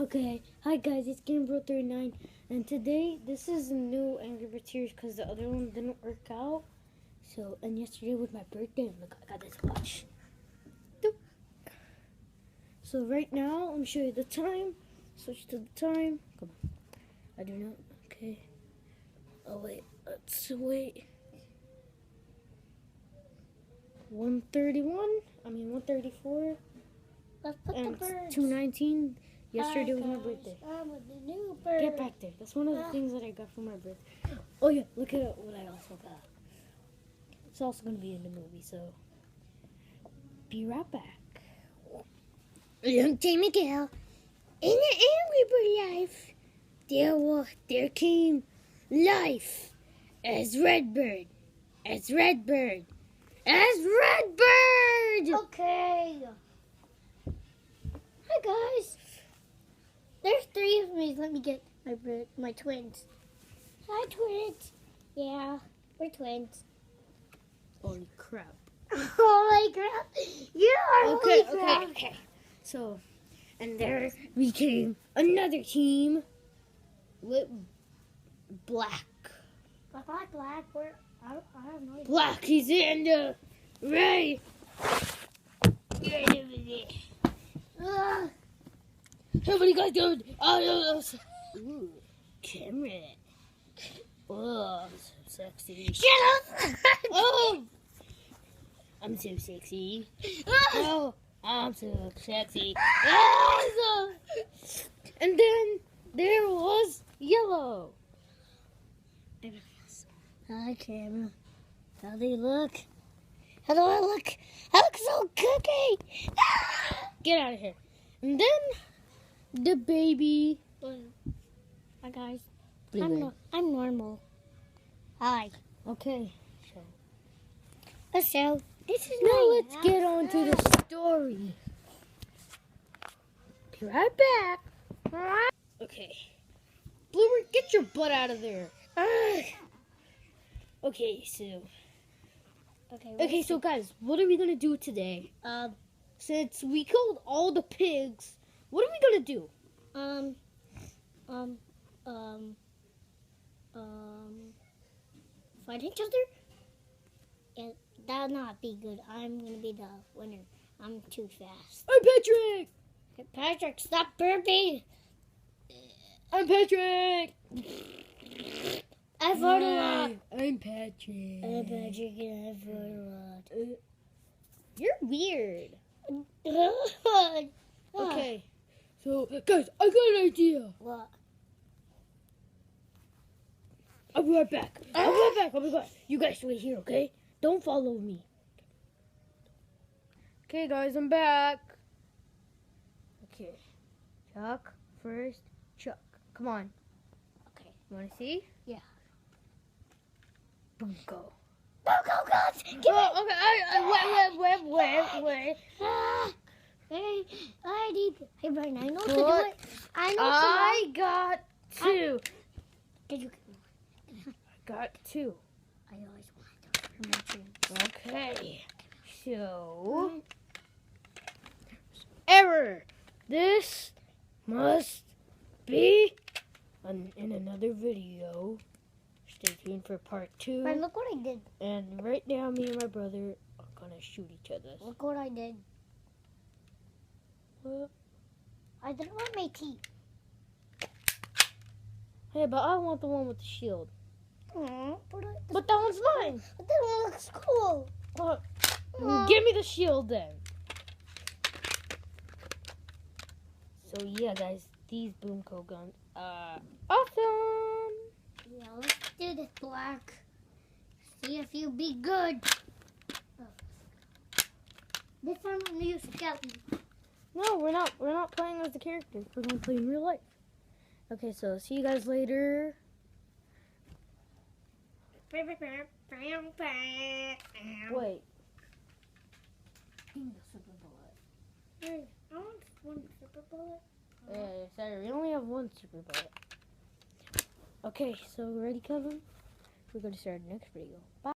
Okay, hi guys, it's GameBro39, and today this is a new Angry Birds series because the other one didn't work out. So, and yesterday was my birthday, and look, I got this watch. Doop. So right now, let me show you the time. Switch to the time. Come on, I do not. Okay. Oh wait, let's wait. 1:31. 1:34. Let's put And the birds. 2:19. Yesterday Hi, was my guys. birthday. I'm with the new bird. Get back there. That's one of the things that I got for my birthday. Oh yeah, look at what I also got. It's also gonna be in the movie, so be right back. Long time ago, in the Angry Bird life, there came life as Redbird. Okay. Hi guys. There's 3 of me. Let me get my twins. Hi twins. Yeah, we're twins. Holy crap. Holy crap! You are holy crap. Okay. So, and there became another team with Black. Black. Where? I have no idea. Black, he's in the right. Ugh. Hey, what are you guys doing? Ooh, Cameron. Oh, so sexy. Shut up! Oh, I'm so sexy. Oh, I'm so sexy. Oh, and then there was Yellow. Hi, camera. How do you look? How do I look? I look so cookie. Get out of here. And then the baby. Hi, guys. Bluebird. I'm normal. Hi. Okay. So this is Now my let's get on to the story. Be right back. Okay. Bluebird, get your butt out of there. Okay, so. Okay, so guys, what are we gonna do today? Since we killed all the pigs, what are we gonna do? Fight each other? Yeah, that'll not be good. I'm gonna be the winner. I'm too fast. I'm Patrick. Hey, Patrick, stop burping. I'm Patrick. I fought a lot. I'm Patrick. I'm Patrick and I fought a lot. You're weird. Okay. Okay, so guys, I got an idea. What? I'll be right back. I'll be back. You guys wait here, okay? Don't follow me. Okay, guys, I'm back. Okay. Chuck first. Chuck. Come on. Okay. You want to see? Yeah. Boom, go. Go, guys! Give me! Wait. Hey, I need... Hey, Brian, I know to do What? it. I know I got 2. Did you... Got 2. I always wanted to mention. Okay. So... Error! This must be in another video. Stay tuned for part 2. Brian, look what I did. And right now, me and my brother are gonna shoot each other. Look what I did. What? I didn't want my teeth. Hey, but I want the one with the shield. But that one's mine. that one looks cool. Give me the shield then. So yeah, guys, these Boomco guns are awesome. Yeah, let's do this, Black. See if you be good. This time I'm gonna use skeleton. No, we're not. We're not playing as the characters. We're gonna play in real life. Okay, so see you guys later. Wait. Give me the super bullet. Hey, I want one super bullet. Yeah, sorry, we only have 1 super bullet. Okay, so ready, Kevin? We're gonna start the next video. Bye.